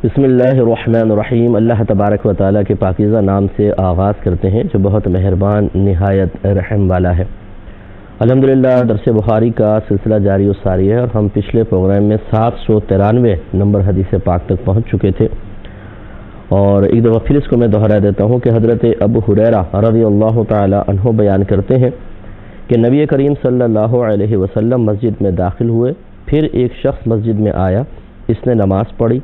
بسم اللہ الرحمن الرحیم۔ اللہ تبارک و تعالیٰ کے پاکیزہ نام سے آغاز کرتے ہیں جو بہت مہربان نہایت رحم والا ہے۔ الحمدللہ درس بخاری کا سلسلہ جاری و ساری ہے اور ہم پچھلے پروگرام میں 793 نمبر حدیث پاک تک پہنچ چکے تھے، اور ایک دفعہ پھر اس کو میں دہرا دیتا ہوں کہ حضرت ابو ہریرہ رضی اللہ تعالی عنہ بیان کرتے ہیں کہ نبی کریم صلی اللہ علیہ وسلم مسجد میں داخل ہوئے، پھر ایک شخص مسجد میں آیا، اس نے نماز پڑھی،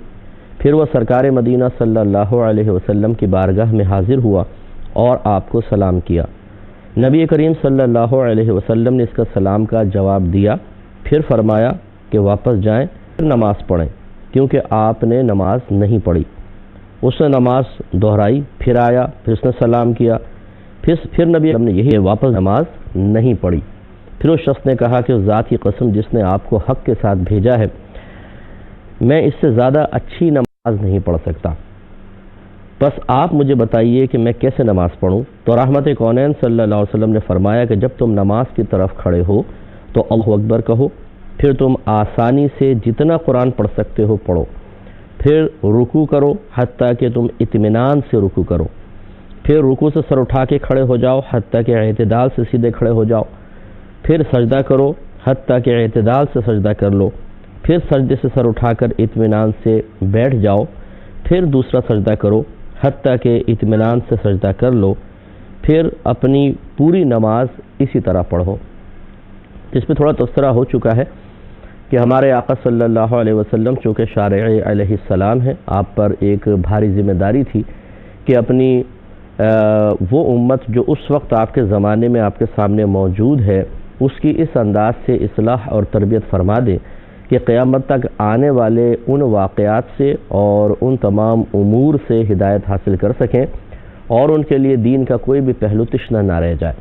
پھر وہ سرکار مدینہ صلی اللہ علیہ وسلم کی بارگاہ میں حاضر ہوا اور آپ کو سلام کیا۔ نبی کریم صلی اللہ علیہ وسلم نے اس کا سلام کا جواب دیا، پھر فرمایا کہ واپس جائیں، پھر نماز پڑھیں، کیونکہ آپ نے نماز نہیں پڑھی۔ اس نے نماز دہرائی، پھر آیا، پھر اس نے سلام کیا، پھر نبی نے یہی واپس نماز نہیں پڑھی۔ پھر اس شخص نے کہا کہ اس ذات کی قسم جس نے آپ کو حق کے ساتھ بھیجا ہے، میں اس سے زیادہ اچھی نماز نہیں پڑھ سکتا، بس آپ مجھے بتائیے کہ میں کیسے نماز پڑھوں۔ تو رحمت کونین صلی اللہ علیہ وسلم نے فرمایا کہ جب تم نماز کی طرف کھڑے ہو تو اللہ اکبر کہو، پھر تم آسانی سے جتنا قرآن پڑھ سکتے ہو پڑھو، پھر رکوع کرو حتیٰ کہ تم اطمینان سے رکوع کرو، پھر رکوع سے سر اٹھا کے کھڑے ہو جاؤ حتیٰ کہ اعتدال سے سیدھے کھڑے ہو جاؤ، پھر سجدہ کرو حتیٰ کہ اعتدال سے سجدہ کر لو، پھر سجدے سے سر اٹھا کر اطمینان سے بیٹھ جاؤ، پھر دوسرا سجدہ کرو حتیٰ کہ اطمینان سے سجدہ کر لو، پھر اپنی پوری نماز اسی طرح پڑھو۔ اس پہ تھوڑا تبصرہ ہو چکا ہے کہ ہمارے آقا صلی اللہ علیہ وسلم چونکہ شارع علیہ السلام ہیں، آپ پر ایک بھاری ذمہ داری تھی کہ اپنی وہ امت جو اس وقت آپ کے زمانے میں آپ کے سامنے موجود ہے، اس کی اس انداز سے اصلاح اور تربیت فرما دیں کہ قیامت تک آنے والے ان واقعات سے اور ان تمام امور سے ہدایت حاصل کر سکیں اور ان کے لیے دین کا کوئی بھی پہلو تشنہ نہ رہ جائے۔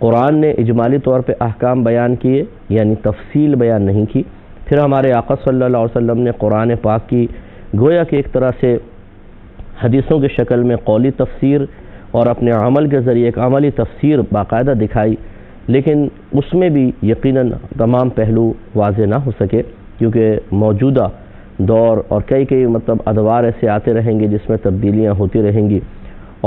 قرآن نے اجمالی طور پہ احکام بیان کیے، یعنی تفصیل بیان نہیں کی۔ پھر ہمارے آقا صلی اللہ علیہ وسلم نے قرآن پاک کی گویا کہ ایک طرح سے حدیثوں کی شکل میں قولی تفسیر اور اپنے عمل کے ذریعے ایک عملی تفسیر باقاعدہ دکھائی، لیکن اس میں بھی یقیناً تمام پہلو واضح نہ ہو سکے، کیونکہ موجودہ دور اور کئی ادوار ایسے آتے رہیں گے جس میں تبدیلیاں ہوتی رہیں گی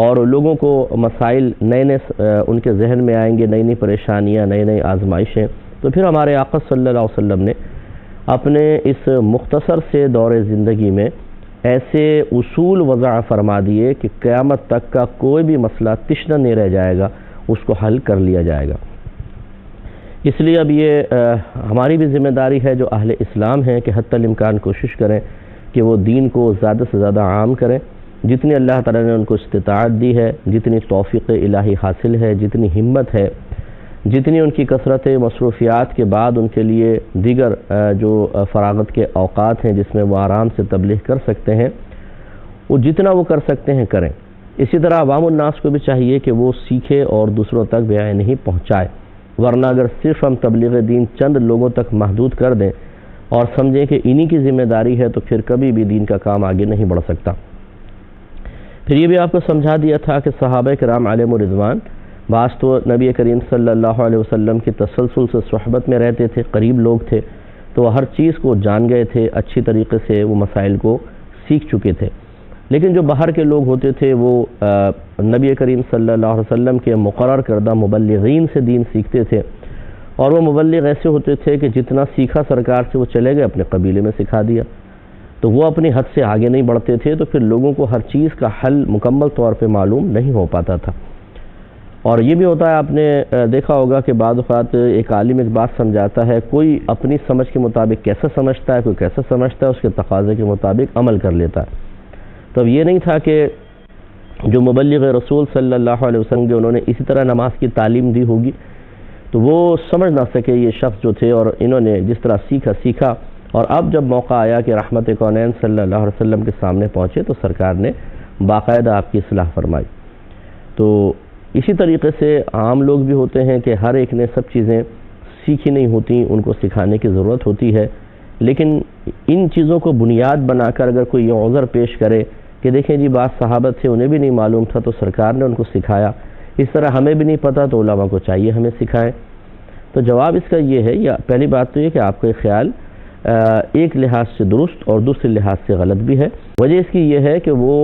اور لوگوں کو مسائل نئے ان کے ذہن میں آئیں گے، نئی پریشانیاں، نئی آزمائشیں۔ تو پھر ہمارے آقا صلی اللہ علیہ وسلم نے اپنے اس مختصر سے دور زندگی میں ایسے اصول وضع فرما دیے کہ قیامت تک کا کوئی بھی مسئلہ تشنہ نہیں رہ جائے گا، اس کو حل کر لیا جائے گا۔ اس لیے اب یہ ہماری بھی ذمہ داری ہے جو اہل اسلام ہیں کہ حتی الامکان کوشش کریں کہ وہ دین کو زیادہ سے زیادہ عام کریں، جتنی اللہ تعالیٰ نے ان کو استطاعت دی ہے، جتنی توفیق الہی حاصل ہے، جتنی ہمت ہے، جتنی ان کی کثرت مصروفیات کے بعد ان کے لیے دیگر جو فراغت کے اوقات ہیں جس میں وہ آرام سے تبلیغ کر سکتے ہیں، وہ جتنا وہ کر سکتے ہیں کریں۔ اسی طرح عوام الناس کو بھی چاہیے کہ وہ سیکھے اور دوسروں تک بیان نہیں پہنچائے، ورنہ اگر صرف ہم تبلیغ دین چند لوگوں تک محدود کر دیں اور سمجھیں کہ انہی کی ذمہ داری ہے تو پھر کبھی بھی دین کا کام آگے نہیں بڑھ سکتا۔ پھر یہ بھی آپ کو سمجھا دیا تھا کہ صحابہ کرام علیہم الرضوان بعض تو نبی کریم صلی اللہ علیہ وسلم کی تسلسل سے صحبت میں رہتے تھے، قریب لوگ تھے، تو وہ ہر چیز کو جان گئے تھے، اچھی طریقے سے وہ مسائل کو سیکھ چکے تھے۔ لیکن جو باہر کے لوگ ہوتے تھے وہ نبی کریم صلی اللہ علیہ وسلم کے مقرر کردہ مبلغین سے دین سیکھتے تھے، اور وہ مبلغ ایسے ہوتے تھے کہ جتنا سیکھا سرکار سے وہ چلے گئے اپنے قبیلے میں سکھا دیا، تو وہ اپنی حد سے آگے نہیں بڑھتے تھے، تو پھر لوگوں کو ہر چیز کا حل مکمل طور پہ معلوم نہیں ہو پاتا تھا۔ اور یہ بھی ہوتا ہے، آپ نے دیکھا ہوگا کہ بعض اوقات ایک عالم ایک بات سمجھاتا ہے، کوئی اپنی سمجھ کے مطابق کیسا سمجھتا ہے، کوئی کیسا سمجھتا ہے، اس کے تقاضے کے مطابق عمل کر لیتا ہے۔ تو اب یہ نہیں تھا کہ جو مبلغ رسول صلی اللہ علیہ وسلم جو انہوں نے اسی طرح نماز کی تعلیم دی ہوگی تو وہ سمجھ نہ سکے یہ شخص جو تھے، اور انہوں نے جس طرح سیکھا، اور اب جب موقع آیا کہ رحمت کونین صلی اللہ علیہ وسلم کے سامنے پہنچے تو سرکار نے باقاعدہ آپ کی اصلاح فرمائی۔ تو اسی طریقے سے عام لوگ بھی ہوتے ہیں کہ ہر ایک نے سب چیزیں سیکھی نہیں ہوتی، ان کو سکھانے کی ضرورت ہوتی ہے، لیکن ان چیزوں کو بنیاد بنا کر اگر کوئی یہ عذر پیش کرے کہ دیکھیں جی بعض صحابہ تھے انہیں بھی نہیں معلوم تھا تو سرکار نے ان کو سکھایا، اس طرح ہمیں بھی نہیں پتہ تو علماء کو چاہیے ہمیں سکھائیں، تو جواب اس کا یہ ہے، یا پہلی بات تو یہ کہ آپ کا خیال ایک لحاظ سے درست اور دوسرے لحاظ سے غلط بھی ہے۔ وجہ اس کی یہ ہے کہ وہ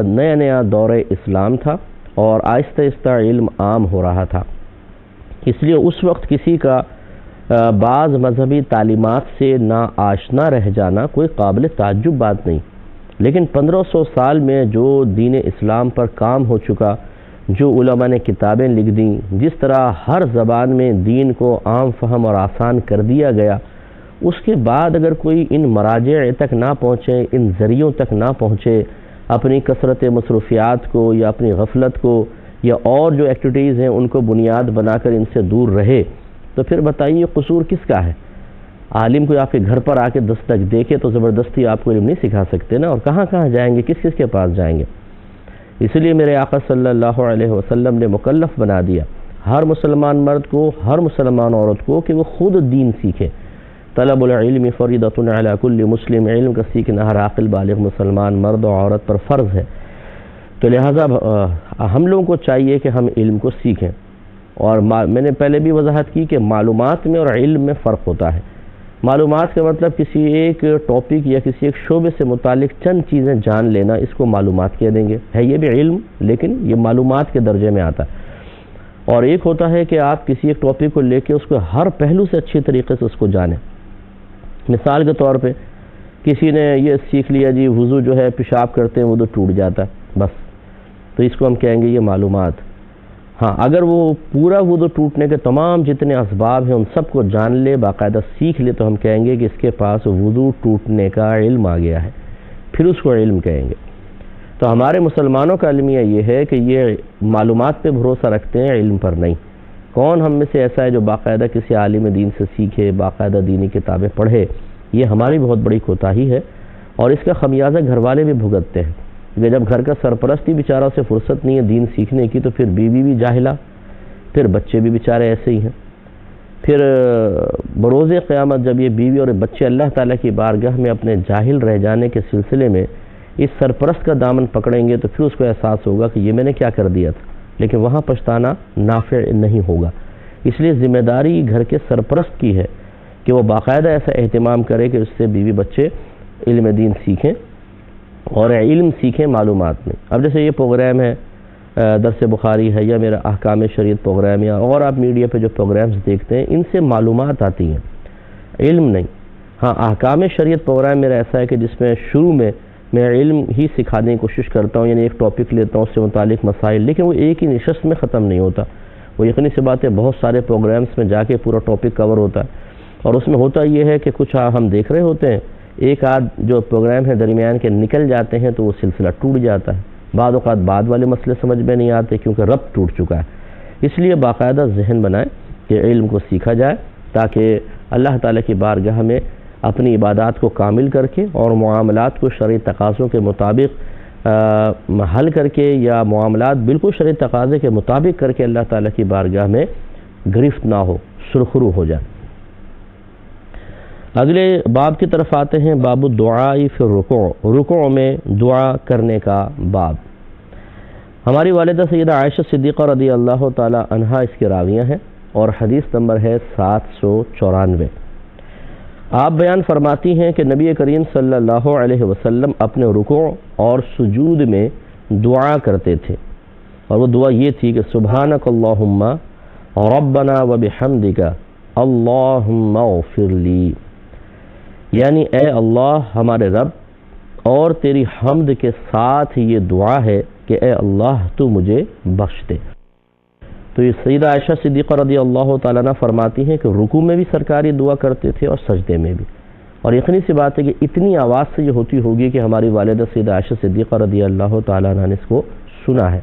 نیا نیا دور اسلام تھا اور آہستہ آہستہ علم عام ہو رہا تھا، اس لیے اس وقت کسی کا بعض مذہبی تعلیمات سے نا آشنا رہ جانا کوئی قابل تعجب بات نہیں، لیکن 1500 سال میں جو دین اسلام پر کام ہو چکا، جو علماء نے کتابیں لکھ دیں، جس طرح ہر زبان میں دین کو عام فہم اور آسان کر دیا گیا، اس کے بعد اگر کوئی ان مراجع تک نہ پہنچے، ان ذریعوں تک نہ پہنچے، اپنی کثرت مصروفیات کو یا اپنی غفلت کو یا اور جو ایکٹیویٹیز ہیں ان کو بنیاد بنا کر ان سے دور رہے، تو پھر بتائیے قصور کس کا ہے؟ عالم کو آپ کے گھر پر آ کے دستک دے کے تو زبردستی آپ کو علم نہیں سکھا سکتے نا، اور کہاں کہاں جائیں گے، کس کس کے پاس جائیں گے؟ اس لیے میرے آقا صلی اللہ علیہ وسلم نے مکلف بنا دیا ہر مسلمان مرد کو، ہر مسلمان عورت کو، کہ وہ خود دین سیکھے۔ طلب العلم فریضۃ علی کل مسلم، علم کا سیکھنا ہر عاقل بالغ مسلمان مرد اور عورت پر فرض ہے۔ تو لہٰذا ہم لوگوں کو چاہیے کہ ہم علم کو سیکھیں، اور میں نے پہلے بھی وضاحت کی کہ معلومات میں اور علم میں فرق ہوتا ہے۔ معلومات کا مطلب کسی ایک ٹاپک یا کسی ایک شعبے سے متعلق چند چیزیں جان لینا، اس کو معلومات کہہ دیں گے، ہے یہ بھی علم، لیکن یہ معلومات کے درجے میں آتا ہے۔ اور ایک ہوتا ہے کہ آپ کسی ایک ٹاپک کو لے کے اس کو ہر پہلو سے اچھی طریقے سے اس کو جانیں۔ مثال کے طور پہ کسی نے یہ سیکھ لیا جی وضو جو ہے پیشاب کرتے ہیں وضو ٹوٹ جاتا ہے، بس، تو اس کو ہم کہیں گے یہ معلومات۔ ہاں، اگر وہ پورا وضو ٹوٹنے کے تمام جتنے اسباب ہیں ان سب کو جان لے، باقاعدہ سیکھ لے، تو ہم کہیں گے کہ اس کے پاس وضو ٹوٹنے کا علم آ گیا ہے، پھر اس کو علم کہیں گے۔ تو ہمارے مسلمانوں کا المیہ یہ ہے کہ یہ معلومات پہ بھروسہ رکھتے ہیں، علم پر نہیں۔ کون ہم میں سے ایسا ہے جو باقاعدہ کسی عالم دین سے سیکھے، باقاعدہ دینی کتابیں پڑھے؟ یہ ہماری بہت بڑی کوتاہی ہے، اور اس کا خمیازہ گھر والے بھی بھگتتے ہیں، کہ جب گھر کا سرپرست ہی بیچارہ سے فرصت نہیں ہے دین سیکھنے کی، تو پھر بیوی بھی جاہلہ، پھر بچے بھی بیچارے ایسے ہی ہیں۔ پھر بروز قیامت جب یہ بیوی اور بچے اللہ تعالیٰ کی بارگاہ میں اپنے جاہل رہ جانے کے سلسلے میں اس سرپرست کا دامن پکڑیں گے، تو پھر اس کو احساس ہوگا کہ یہ میں نے کیا کر دیا تھا، لیکن وہاں پچھتانا نافع نہیں ہوگا۔ اس لیے ذمہ داری گھر کے سرپرست کی ہے کہ وہ باقاعدہ ایسا اہتمام کرے کہ اس سے بیوی بچے علم دین سیکھیں، اور علم سیکھیں معلومات میں۔ اب جیسے یہ پروگرام ہے درس بخاری ہے، یا میرا احکام شریعت پروگرام، یا اور آپ میڈیا پہ جو پروگرامز دیکھتے ہیں، ان سے معلومات آتی ہیں، علم نہیں۔ ہاں، احکام شریعت پروگرام میرا ایسا ہے کہ جس میں شروع میں میں علم ہی سکھانے کی کوشش کرتا ہوں، یعنی ایک ٹاپک لیتا ہوں، اس سے متعلق مسائل، لیکن وہ ایک ہی نشست میں ختم نہیں ہوتا، وہ یقینی سی بات ہے بہت سارے پروگرامز میں جا کے پورا ٹاپک کور ہوتا ہے، اور اس میں ہوتا یہ ہے کہ کچھ ہم دیکھ رہے ہوتے ہیں، ایک آدھ جو پروگرام ہے درمیان کے نکل جاتے ہیں تو وہ سلسلہ ٹوٹ جاتا ہے، بعض اوقات بعد والے مسئلے سمجھ میں نہیں آتے کیونکہ ربط ٹوٹ چکا ہے۔ اس لیے باقاعدہ ذہن بنائیں کہ علم کو سیکھا جائے، تاکہ اللہ تعالیٰ کی بارگاہ میں اپنی عبادات کو کامل کر کے اور معاملات کو شرعی تقاضوں کے مطابق حل کر کے، یا معاملات بالکل شرعی تقاضے کے مطابق کر کے اللہ تعالیٰ کی بارگاہ میں گرفت نہ ہو، سرخرو ہو جائے۔ اگلے باب کی طرف آتے ہیں، باب الدعاء فی الرکوع، رکوع میں دعا کرنے کا باب۔ ہماری والدہ سیدہ عائشہ صدیقہ رضی اللہ تعالی عنہا اس کے راویہ ہیں، اور حدیث نمبر ہے 794۔ آپ بیان فرماتی ہیں کہ نبی کریم صلی اللہ علیہ وسلم اپنے رکوع اور سجود میں دعا کرتے تھے، اور وہ دعا یہ تھی کہ سبحانک اللہم ربنا وبحمدک اللہم اغفر لی، یعنی اے اللہ ہمارے رب، اور تیری حمد کے ساتھ یہ دعا ہے کہ اے اللہ تو مجھے بخش دے۔ تو یہ سیدہ عائشہ صدیقہ رضی اللہ تعالیٰ عنہ فرماتی ہیں کہ رکوع میں بھی سرکاری دعا کرتے تھے اور سجدے میں بھی، اور یقینی سی بات ہے کہ اتنی آواز سے یہ ہوتی ہوگی کہ ہماری والدہ سیدہ عائشہ صدیقہ رضی اللہ تعالیٰ عنہ نے اس کو سنا ہے۔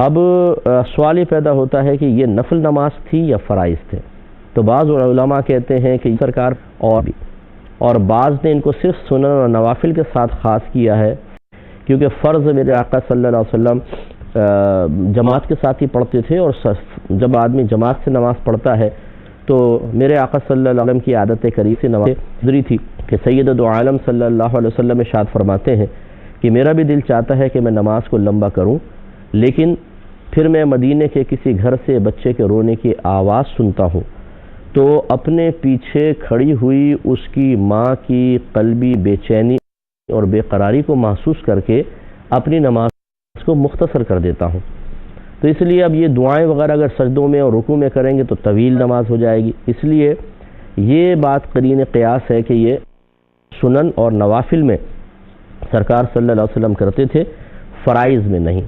اب سوال یہ پیدا ہوتا ہے کہ یہ نفل نماز تھی یا فرائض تھے؟ تو بعض علماء کہتے ہیں کہ سرکار اور بعض نے ان کو صرف سنن اور نوافل کے ساتھ خاص کیا ہے، کیونکہ فرض میرے آقا صلی اللہ علیہ وسلم جماعت کے ساتھ ہی پڑھتے تھے، اور جب آدمی جماعت سے نماز پڑھتا ہے تو میرے آقا صلی اللہ علیہ وسلم کی عادت قریب سے نماز گزری تھی کہ سید دو عالم صلی اللہ علیہ وسلم ارشاد فرماتے ہیں کہ میرا بھی دل چاہتا ہے کہ میں نماز کو لمبا کروں، لیکن پھر میں مدینے کے کسی گھر سے بچے کے رونے کی آواز سنتا ہوں، تو اپنے پیچھے کھڑی ہوئی اس کی ماں کی قلبی بے چینی اور بے قراری کو محسوس کر کے اپنی نماز کو مختصر کر دیتا ہوں۔ تو اس لیے اب یہ دعائیں وغیرہ اگر سجدوں میں اور رکوع میں کریں گے تو طویل نماز ہو جائے گی، اس لیے یہ بات قرین قیاس ہے کہ یہ سنن اور نوافل میں سرکار صلی اللہ علیہ وسلم کرتے تھے، فرائض میں نہیں۔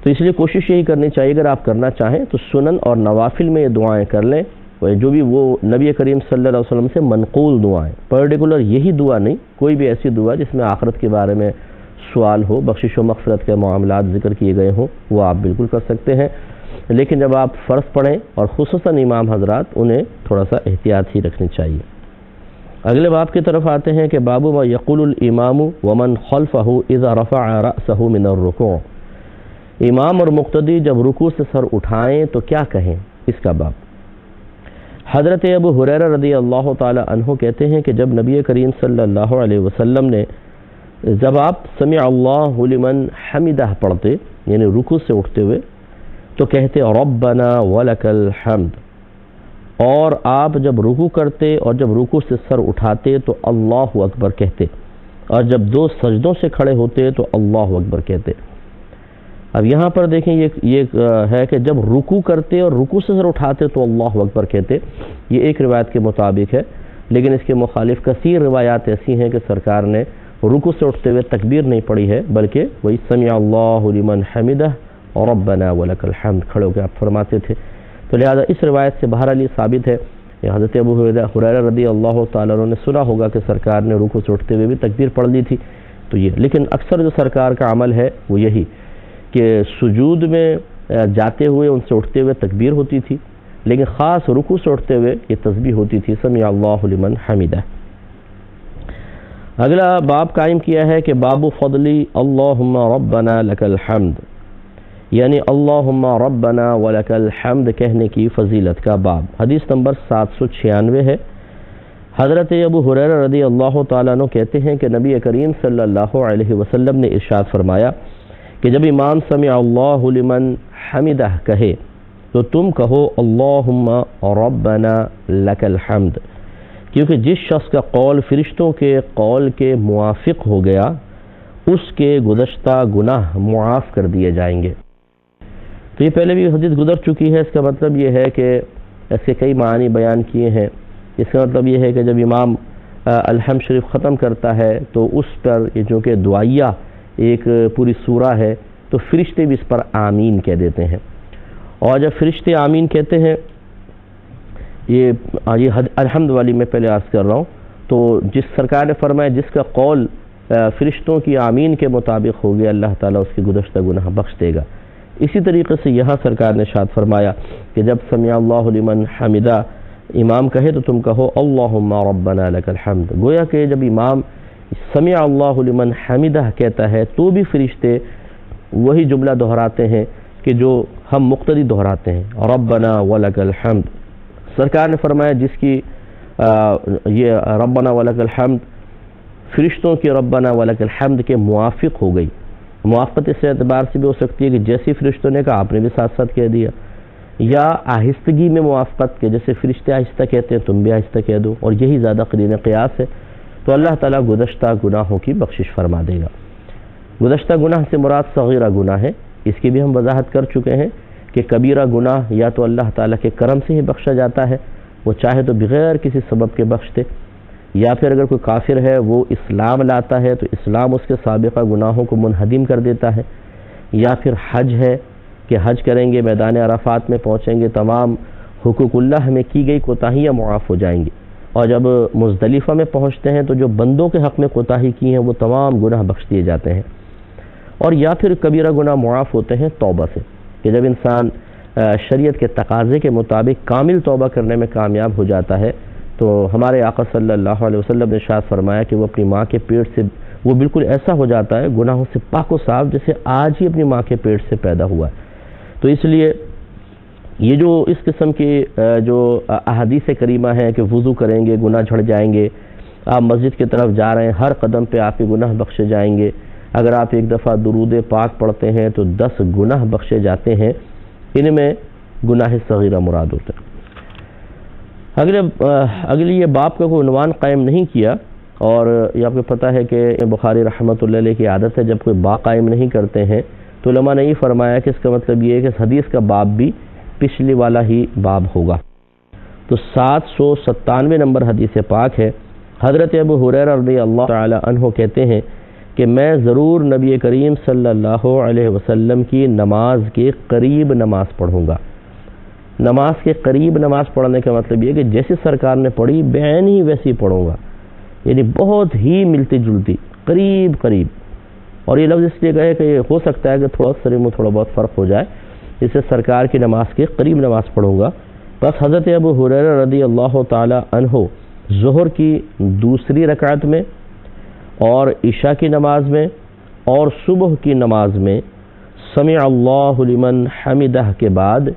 تو اس لیے کوشش یہی کرنی چاہیے اگر آپ کرنا چاہیں تو سنن اور نوافل میں یہ دعائیں کر لیں، جو بھی وہ نبی کریم صلی اللہ علیہ وسلم سے منقول دعائیں، پرٹیکولر یہی دعا نہیں، کوئی بھی ایسی دعا جس میں آخرت کے بارے میں سوال ہو، بخشش و مغفرت کے معاملات ذکر کیے گئے ہوں، وہ آپ بالکل کر سکتے ہیں، لیکن جب آپ فرض پڑھیں اور خصوصاً امام حضرات انہیں تھوڑا سا احتیاط ہی رکھنی چاہیے۔ اگلے باب کی طرف آتے ہیں کہ باب ما یقول الامام ومن خلفہ اذا رفع رأسہ من الرکوع، امام اور مقتدی جب رکوع سے سر اٹھائیں تو کیا کہیں، اس کا باب۔ حضرت ابو ہریرہ رضی اللہ تعالی عنہ کہتے ہیں کہ جب نبی کریم صلی اللہ علیہ وسلم نے جب آپ سمع اللہ لمن حمدہ پڑھتے یعنی رکوع سے اٹھتے ہوئے تو کہتے ربنا ولک الحمد، اور آپ جب رکوع کرتے اور جب رکوع سے سر اٹھاتے تو اللہ اکبر کہتے، اور جب دو سجدوں سے کھڑے ہوتے تو اللہ اکبر کہتے۔ اب یہاں پر دیکھیں یہ ہے کہ جب رکوع کرتے اور رکوع سے سر اٹھاتے تو اللہ اکبر کہتے، یہ ایک روایت کے مطابق ہے، لیکن اس کے مخالف کثیر روایات ایسی ہیں کہ سرکار نے رکوع سے اٹھتے ہوئے تکبیر نہیں پڑھی ہے، بلکہ وہی سمع اللہ لمن حمدہ ربنا ولک الحمد کھڑے ہو کے آپ فرماتے تھے۔ تو لہذا اس روایت سے بہرحال یہ ثابت ہے کہ حضرت ابو ہریرہ رضی اللہ تعالیٰ عنہ نے سنا ہوگا کہ سرکار نے رکوع سے اٹھتے ہوئے بھی تکبیر پڑھ لی تھی، تو یہ لیکن اکثر جو سرکار کا عمل ہے وہ یہی کہ سجود میں جاتے ہوئے ان سے اٹھتے ہوئے تکبیر ہوتی تھی، لیکن خاص رکوع سے اٹھتے ہوئے یہ تسبیح ہوتی تھی سمع اللہ لمن حمدہ۔ اگلا باب قائم کیا ہے کہ باب فضلی اللہم ربنا لک الحمد، یعنی اللہم ربنا ولک الحمد کہنے کی فضیلت کا باب۔ حدیث نمبر 796 ہے۔ حضرت ابو ہریرہ رضی اللہ تعالیٰ عنہ کہتے ہیں کہ نبی کریم صلی اللہ علیہ وسلم نے ارشاد فرمایا کہ جب امام سمع اللہ لمن حمدہ کہے تو تم کہو اللہم ربنا لک الحمد، کیونکہ جس شخص کا قول فرشتوں کے قول کے موافق ہو گیا اس کے گزشتہ گناہ معاف کر دیے جائیں گے۔ تو یہ پہلے بھی حدیث گزر چکی ہے، اس کا مطلب یہ ہے کہ ایسے کئی معنی بیان کیے ہیں۔ اس کا مطلب یہ ہے کہ جب امام الحمد شریف ختم کرتا ہے تو اس پر یہ جو کہ دعائیہ ایک پوری سورہ ہے تو فرشتے بھی اس پر آمین کہہ دیتے ہیں، اور جب فرشتے آمین کہتے ہیں، یہ الحمد والی میں پہلے عرض کر رہا ہوں، تو جس سرکار نے فرمایا جس کا قول فرشتوں کی آمین کے مطابق ہو گیا اللہ تعالیٰ اس کے گزشتہ گناہ بخش دے گا۔ اسی طریقے سے یہاں سرکار نے ارشاد فرمایا کہ جب سمع اللہ لمن حمدہ امام کہے تو تم کہو اللہم ربنا لک الحمد، گویا کہ جب امام سمع اللہ لمن حمدہ کہتا ہے تو بھی فرشتے وہی جملہ دہراتے ہیں کہ جو ہم مقتدی دہراتے ہیں، ربنا ولک الحمد۔ سرکار نے فرمایا جس کی یہ ربنا ولک الحمد فرشتوں کی ربنا ولک الحمد کے موافق ہو گئی، موافقت اس اعتبار سے بھی ہو سکتی ہے کہ جیسی فرشتوں نے کہا آپ نے بھی ساتھ ساتھ کہہ دیا، یا آہستگی میں موافقت کے جیسے فرشتے آہستہ کہتے ہیں تم بھی آہستہ کہہ دو، اور یہی زیادہ قرین قیاس ہے، تو اللہ تعالیٰ گزشتہ گناہوں کی بخشش فرما دے گا۔ گزشتہ گناہ سے مراد صغیرہ گناہ ہے، اس کی بھی ہم وضاحت کر چکے ہیں کہ کبیرہ گناہ یا تو اللہ تعالیٰ کے کرم سے ہی بخشا جاتا ہے، وہ چاہے تو بغیر کسی سبب کے بخش دے، یا پھر اگر کوئی کافر ہے وہ اسلام لاتا ہے تو اسلام اس کے سابقہ گناہوں کو منہدم کر دیتا ہے، یا پھر حج ہے کہ حج کریں گے میدان عرفات میں پہنچیں گے تمام حقوق اللہ میں کی گئی کوتاہیاں معاف ہو جائیں گی، اور جب مزدلفہ میں پہنچتے ہیں تو جو بندوں کے حق میں کوتاہی کی ہیں وہ تمام گناہ بخش دیے جاتے ہیں۔ اور یا پھر کبیرہ گناہ معاف ہوتے ہیں توبہ سے، کہ جب انسان شریعت کے تقاضے کے مطابق کامل توبہ کرنے میں کامیاب ہو جاتا ہے تو ہمارے آقا صلی اللہ علیہ وسلم نے ارشاد فرمایا کہ وہ اپنی ماں کے پیٹ سے وہ بالکل ایسا ہو جاتا ہے گناہوں سے پاک و صاف جیسے آج ہی اپنی ماں کے پیٹ سے پیدا ہوا ہے۔ تو اس لیے یہ جو اس قسم کی جو احادیث کریمہ ہیں کہ وضو کریں گے گناہ جھڑ جائیں گے، آپ مسجد کی طرف جا رہے ہیں ہر قدم پہ آپ کے گناہ بخشے جائیں گے، اگر آپ ایک دفعہ درود پاک پڑھتے ہیں تو 10 گناہ بخشے جاتے ہیں، ان میں گناہ صغیرہ مراد ہوتا ہے۔ اگلی یہ باب کا کوئی عنوان قائم نہیں کیا، اور یہ آپ کو پتہ ہے کہ بخاری رحمۃ اللہ علیہ کی عادت ہے جب کوئی باب قائم نہیں کرتے ہیں تو علماء نے یہ فرمایا کہ اس کا مطلب یہ ہے کہ اس حدیث کا باب بھی پچھلی والا ہی باب ہوگا۔ تو 797 نمبر حدیث پاک ہے۔ حضرت ابو ہریرہ رضی اللہ تعالی عنہ کہتے ہیں کہ میں ضرور نبی کریم صلی اللہ علیہ وسلم کی نماز کے قریب نماز پڑھوں گا۔ نماز کے قریب نماز پڑھنے کا مطلب یہ کہ جیسے سرکار نے پڑھی بعین ہی ویسی پڑھوں گا، یعنی بہت ہی ملتی جلتی، قریب قریب۔ اور یہ لفظ اس لیے کہے کہ یہ ہو سکتا ہے کہ تھوڑا بہت فرق ہو جائے، اس سے سرکار کی نماز کے قریب نماز پڑھوں گا۔ بس حضرت ابو ہریرہ رضی اللہ تعالی عنہ ظہر کی دوسری رکعت میں اور عشاء کی نماز میں اور صبح کی نماز میں سمع اللہ لمن حمدہ کے بعد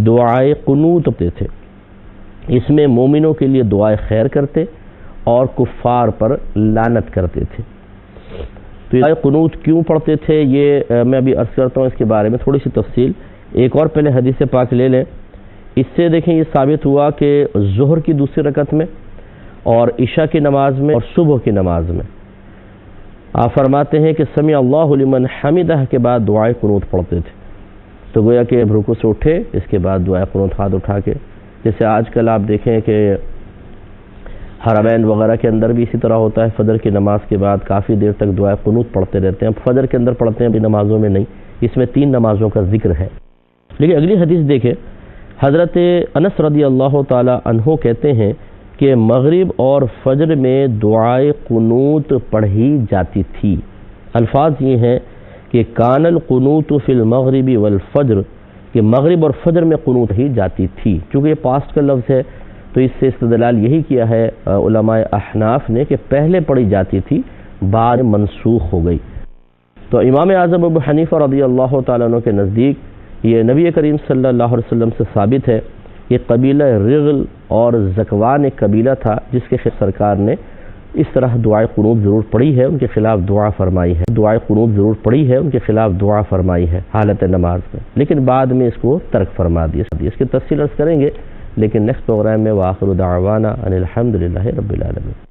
دعائے قنوت پڑھتے تھے۔ اس میں مومنوں کے لیے دعائے خیر کرتے اور کفار پر لعنت کرتے تھے۔ تو دعائے قنوت کیوں پڑھتے تھے یہ میں ابھی عرض کرتا ہوں، اس کے بارے میں تھوڑی سی تفصیل۔ ایک اور پہلے حدیث پاک لے لیں۔ اس سے دیکھیں یہ ثابت ہوا کہ ظہر کی دوسری رکعت میں اور عشاء کی نماز میں اور صبح کی نماز میں آپ فرماتے ہیں کہ سمع اللہ لمن حمدہ کے بعد دعائے قنوت پڑھتے تھے۔ تو گویا کہ رکوع سے اٹھے، اس کے بعد دعائے قنوت ہاتھ اٹھا کے، جیسے آج کل آپ دیکھیں کہ حرمین وغیرہ کے اندر بھی اسی طرح ہوتا ہے، فجر کی نماز کے بعد کافی دیر تک دعائے قنوت پڑھتے رہتے ہیں۔ فجر کے اندر پڑھتے ہیں، ابھی نمازوں میں نہیں، اس میں 3 نمازوں کا ذکر ہے۔ لیکن اگلی حدیث دیکھیں، حضرت انس رضی اللہ تعالی عنہ کہتے ہیں کہ مغرب اور فجر میں دعائے قنوت پڑھی جاتی تھی۔ الفاظ یہ ہیں کہ کان القنوت فی المغرب والفجر، کہ مغرب اور فجر میں قنوت ہی جاتی تھی۔ چونکہ یہ پاسٹ کا لفظ ہے تو اس سے استدلال یہی کیا ہے علماء احناف نے کہ پہلے پڑھی جاتی تھی، بعد منسوخ ہو گئی۔ تو امام اعظم ابو حنیفہ رضی اللہ تعالیٰ عنہ کے نزدیک یہ نبی کریم صلی اللہ علیہ وسلم سے ثابت ہے۔ یہ قبیلہ رغل اور زکوان ایک قبیلہ تھا جس کے خلاف سرکار نے اس طرح دعائے قنوت ضرور پڑھی ہے، ان کے خلاف دعا فرمائی ہے، دعائے قنوت ضرور پڑھی ہے، ان کے خلاف دعا فرمائی ہے حالت نماز میں، لیکن بعد میں اس کو ترک فرما دیا۔ اس کی تفصیل عرض کریں گے لیکن نیکسٹ پروگرام میں۔ وآخر دعوانا ان الحمدللہ رب العالمین۔